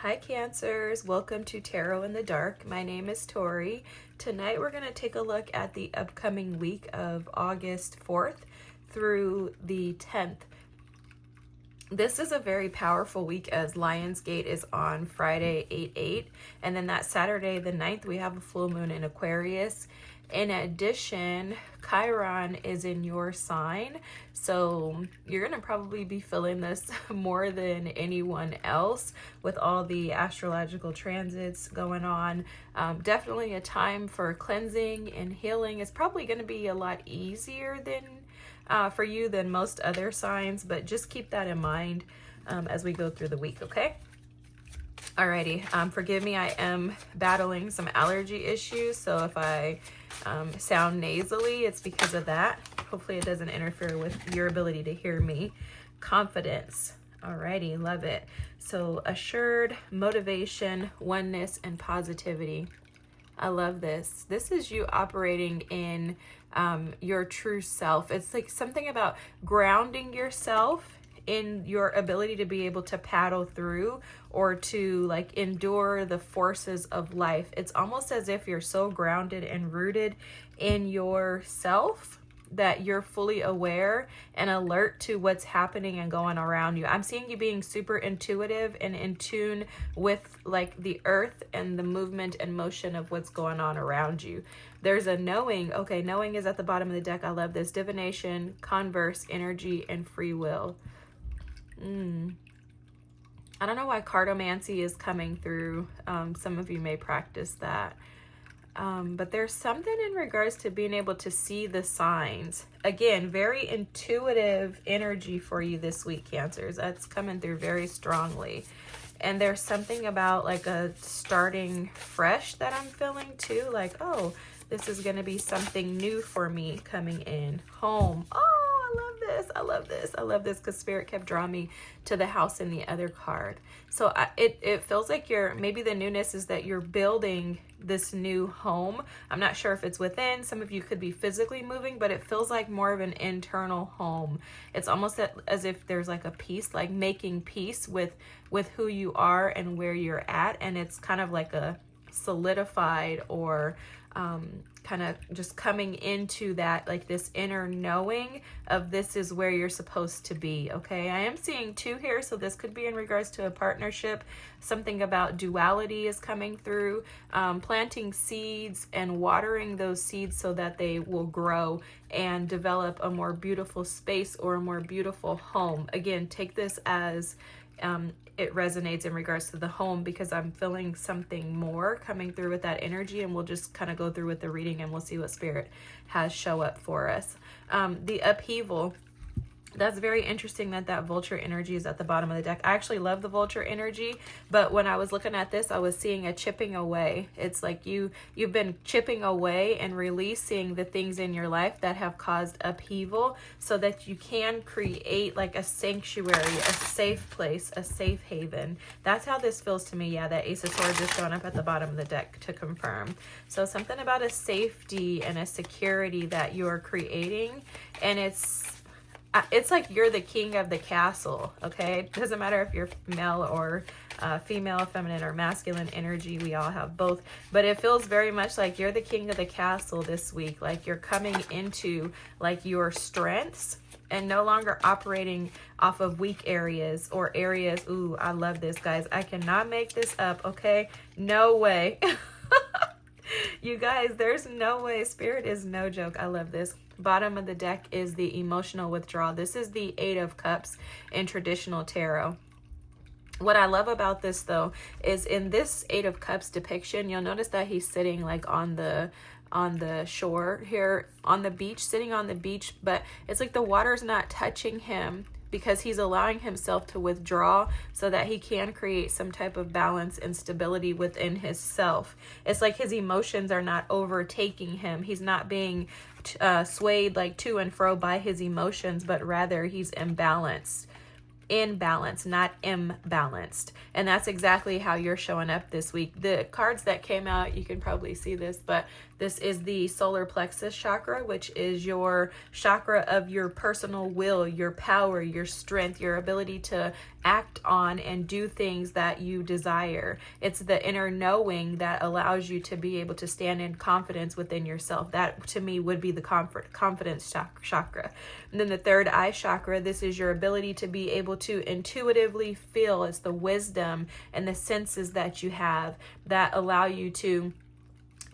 Hi Cancers, welcome to Tarot in the Dark. My name is Tori. Tonight we're going to take a look at the upcoming week of August 4th through the 10th. This is a very powerful week as Lionsgate is on Friday 8/8, and then that Saturday the 9th we have a full moon in Aquarius. In addition, Chiron is in your sign, so you're going to probably be feeling this more than anyone else with all the astrological transits going on. Definitely a time for cleansing and healing. It's probably going to be a lot easier than for you than most other signs, but just keep that in mind as we go through the week, okay? Alrighty, forgive me, I am battling some allergy issues, so if I sound nasally, it's because of that. Hopefully it doesn't interfere with your ability to hear me. Confidence. Alrighty, love it. So assured, motivation, oneness, and positivity. I love this. This is you operating in your true self. It's like something about grounding yourself in your ability to be able to paddle through or to like endure the forces of life. It's almost as if you're so grounded and rooted in yourself that you're fully aware and alert to what's happening and going around you. I'm seeing you being super intuitive and in tune with like the earth and the movement and motion of what's going on around you. There's a knowing. Okay, knowing is at the bottom of the deck. I love this. Divination, converse, energy, and free will. I don't know why cartomancy is coming through. Some of you may practice that. But there's something in regards to being able to see the signs. Again, very intuitive energy for you this week, Cancers. That's coming through very strongly. And there's something about like a starting fresh that I'm feeling too. Like, oh, this is going to be something new for me coming in. Home. Oh, I love this. I love this. I love this because Spirit kept drawing me to the house in the other card. So it feels like maybe the newness is that you're building this new home. I'm not sure if it's within. Some of you could be physically moving, but it feels like more of an internal home. It's almost as if there's like a peace, like making peace with who you are and where you're at. And it's kind of like a solidified or kind of just coming into that, like this inner knowing of this is where you're supposed to be. Okay, I am seeing two here, so this could be in regards to a partnership. Something about duality is coming through. Planting seeds and watering those seeds so that they will grow and develop a more beautiful space or a more beautiful home. Again, take this as it resonates in regards to the home, because I'm feeling something more coming through with that energy, and we'll just kind of go through with the reading and we'll see what Spirit has show up for us. The upheaval. That's very interesting that vulture energy is at the bottom of the deck. I actually love the vulture energy, but when I was looking at this, I was seeing a chipping away. It's like you've been chipping away and releasing the things in your life that have caused upheaval so that you can create like a sanctuary, a safe place, a safe haven. That's how this feels to me. Yeah, that Ace of Swords is showing up at the bottom of the deck to confirm. So something about a safety and a security that you're creating, and it's like you're the king of the castle, okay? It doesn't matter if you're male or female, feminine, or masculine energy. We all have both. But it feels very much like you're the king of the castle this week. Like you're coming into like your strengths and no longer operating off of weak areas or areas. Ooh, I love this, guys. I cannot make this up, okay? No way. You guys, there's no way. Spirit is no joke. I love this. Bottom of the deck is the emotional withdrawal. This is the Eight of Cups in traditional tarot. What I love about this, though, is in this Eight of Cups depiction, you'll notice that he's sitting like on the shore here, on the beach, sitting on the beach, but it's like the water's not touching him, because he's allowing himself to withdraw so that he can create some type of balance and stability within his self. It's like his emotions are not overtaking him. He's not being swayed like to and fro by his emotions, but rather he's imbalanced in balance, not imbalanced. And that's exactly how you're showing up this week. The cards that came out, you can probably see this, but this is the solar plexus chakra, which is your chakra of your personal will, your power, your strength, your ability to act on and do things that you desire. It's the inner knowing that allows you to be able to stand in confidence within yourself. That to me would be the confidence chakra. And then the third eye chakra, this is your ability to be able to intuitively feel. It's the wisdom and the senses that you have that allow you to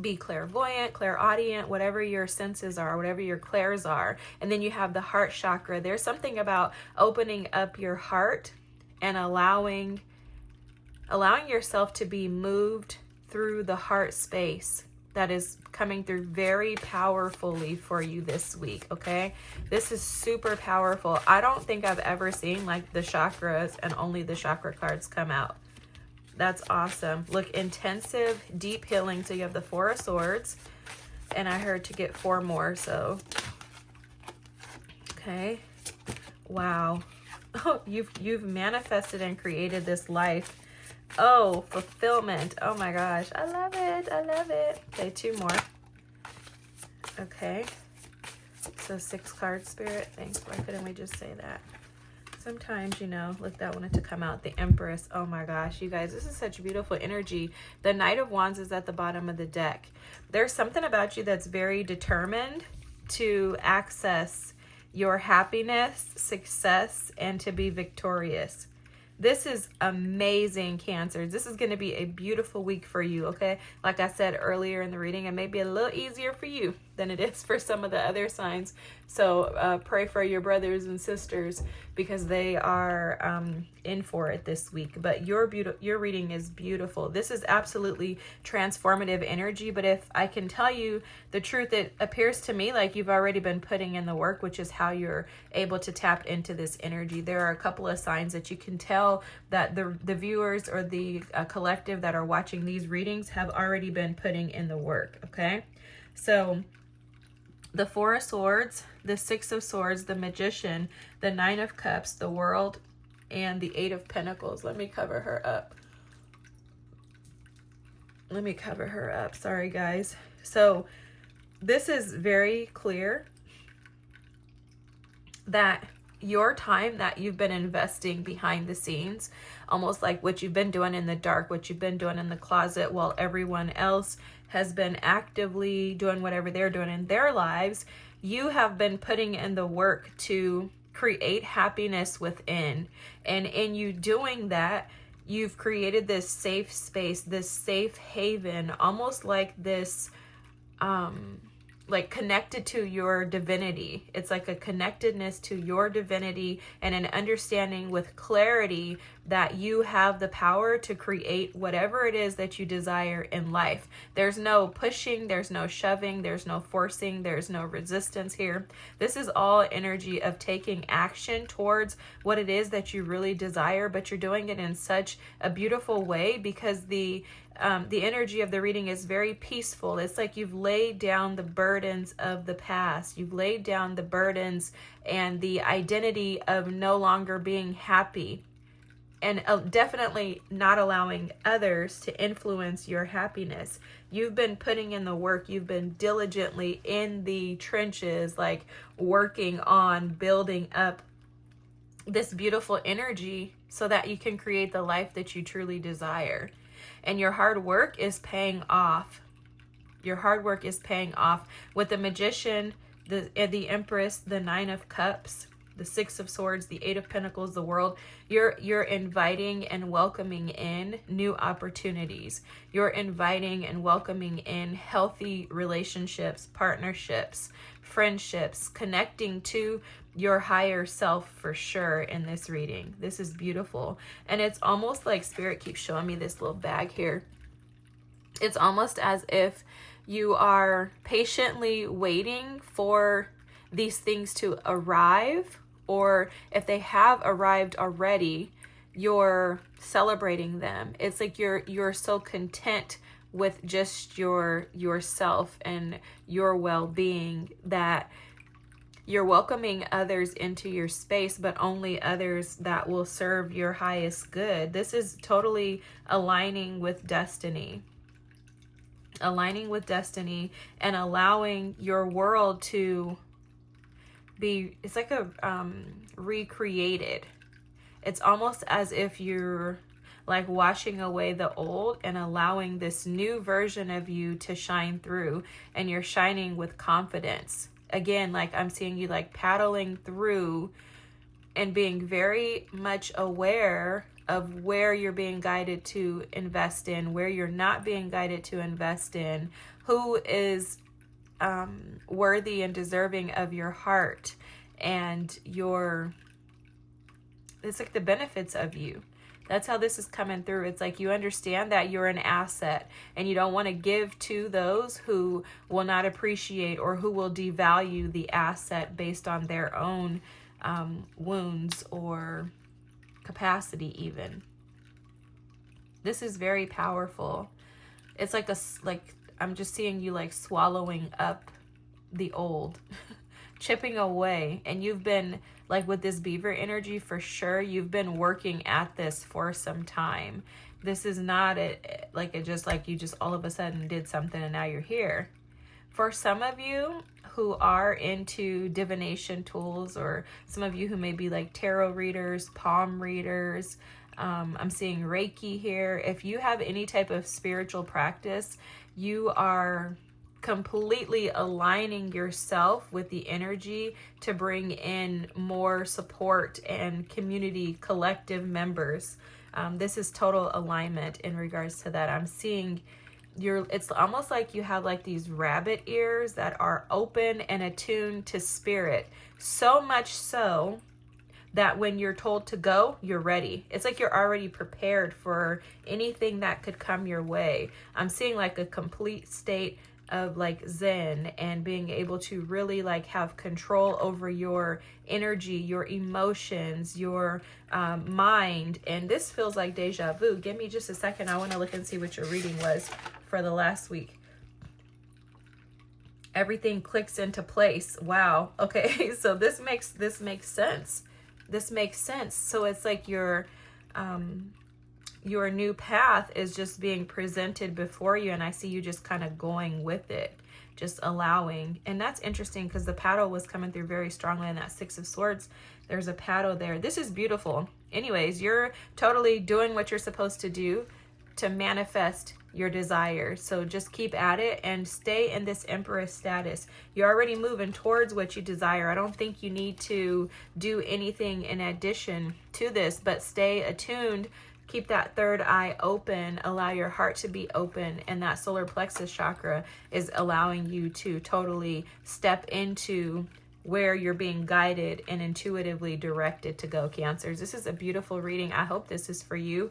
be clairvoyant, clairaudient, whatever your senses are, whatever your clairs are. And then you have the heart chakra. There's something about opening up your heart and allowing yourself to be moved through the heart space that is coming through very powerfully for you this week, okay? This is super powerful. I don't think I've ever seen like the chakras and only the chakra cards come out. That's awesome. Look, intensive, deep healing. So you have the Four of Swords, and I heard to get 4 more, so. Okay. Wow. Oh, you've manifested and created this life. Oh, fulfillment. Oh my gosh. I love it. I love it. Okay, 2 more. Okay. So 6 card spirit. Thanks. Why couldn't we just say that? Sometimes, look, that wanted to come out. The Empress. Oh my gosh, you guys, this is such beautiful energy. The Knight of Wands is at the bottom of the deck. There's something about you that's very determined to access your happiness, success, and to be victorious. This is amazing, Cancer. This is going to be a beautiful week for you, okay? Like I said earlier in the reading, it may be a little easier for you than it is for some of the other signs. So pray for your brothers and sisters because they are in for it this week. But your reading is beautiful. This is absolutely transformative energy. But if I can tell you the truth, it appears to me like you've already been putting in the work, which is how you're able to tap into this energy. There are a couple of signs that you can tell that the viewers or the collective that are watching these readings have already been putting in the work, okay? So the Four of Swords, the Six of Swords, the Magician, the Nine of Cups, the World, and the Eight of Pentacles. Let me cover her up. Sorry, guys. So this is very clear that your time that you've been investing behind the scenes, almost like what you've been doing in the dark, what you've been doing in the closet while everyone else has been actively doing whatever they're doing in their lives, you have been putting in the work to create happiness within. And in you doing that, you've created this safe space, this safe haven, almost like this, like connected to your divinity. It's like a connectedness to your divinity and an understanding with clarity that you have the power to create whatever it is that you desire in life. There's no pushing, there's no shoving, there's no forcing, there's no resistance here. This is all energy of taking action towards what it is that you really desire, but you're doing it in such a beautiful way because the energy of the reading is very peaceful. It's like you've laid down the burdens of the past. You've laid down the burdens and the identity of no longer being happy and definitely not allowing others to influence your happiness. You've been putting in the work. You've been diligently in the trenches, like working on building up this beautiful energy so that you can create the life that you truly desire. And your hard work is paying off. Your hard work is paying off. With the Magician, the Empress, the Nine of Cups, the Six of Swords, the Eight of Pentacles, the World, you're inviting and welcoming in new opportunities. You're inviting and welcoming in healthy relationships, partnerships, friendships, connecting to your higher self for sure in this reading. This is beautiful. And it's almost like Spirit keeps showing me this little bag here. It's almost as if you are patiently waiting for these things to arrive, or if they have arrived already, you're celebrating them. It's like you're so content with just yourself and your well-being that You're welcoming others into your space, but only others that will serve your highest good. This is totally aligning with destiny. Aligning with destiny and allowing your world to be, it's like a recreated. It's almost as if you're like washing away the old and allowing this new version of you to shine through, and you're shining with confidence. Again, like I'm seeing you like paddling through and being very much aware of where you're being guided to invest in, where you're not being guided to invest in, who is worthy and deserving of your heart and it's like the benefits of you. That's how this is coming through. It's like you understand that you're an asset and you don't want to give to those who will not appreciate or who will devalue the asset based on their own wounds or capacity even. This is very powerful. It's like I'm just seeing you like swallowing up the old, chipping away. And you've been like with this beaver energy, for sure, you've been working at this for some time. This is not just like you just all of a sudden did something and now you're here. For some of you who are into divination tools, or some of you who may be like tarot readers, palm readers, I'm seeing Reiki here. If you have any type of spiritual practice, you are completely aligning yourself with the energy to bring in more support and community collective members. This is total alignment in regards to that. I'm seeing it's almost like you have like these rabbit ears that are open and attuned to spirit, so much so that when you're told to go, you're ready. It's like you're already prepared for anything that could come your way. I'm seeing like a complete state of like zen and being able to really like have control over your energy, your emotions, your mind. And this feels like deja vu. Give me just a second. I want to look and see what your reading was for the last week. Everything clicks into place. Wow. Okay. So this makes sense. This makes sense. So it's like your new path is just being presented before you, and I see you just kind of going with it, just allowing. And that's interesting because the paddle was coming through very strongly in that Six of Swords. There's a paddle there. This is beautiful. Anyways, you're totally doing what you're supposed to do to manifest your desire. So just keep at it and stay in this Empress status. You're already moving towards what you desire. I don't think you need to do anything in addition to this, but stay attuned. Keep that third eye open, allow your heart to be open, and that solar plexus chakra is allowing you to totally step into where you're being guided and intuitively directed to go, Cancers. This is a beautiful reading. I hope this is for you.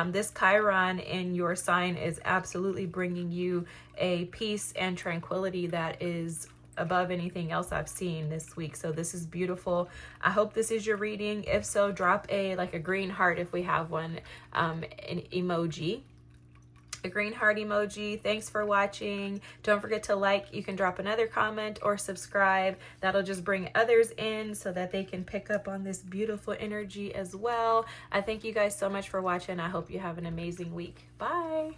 This Chiron in your sign is absolutely bringing you a peace and tranquility that is above anything else I've seen this week. So this is beautiful. I hope this is your reading. If so, drop a green heart if we have one, an emoji. A green heart emoji. Thanks for watching. Don't forget to like. You can drop another comment or subscribe. That'll just bring others in so that they can pick up on this beautiful energy as well. I thank you guys so much for watching. I hope you have an amazing week. Bye.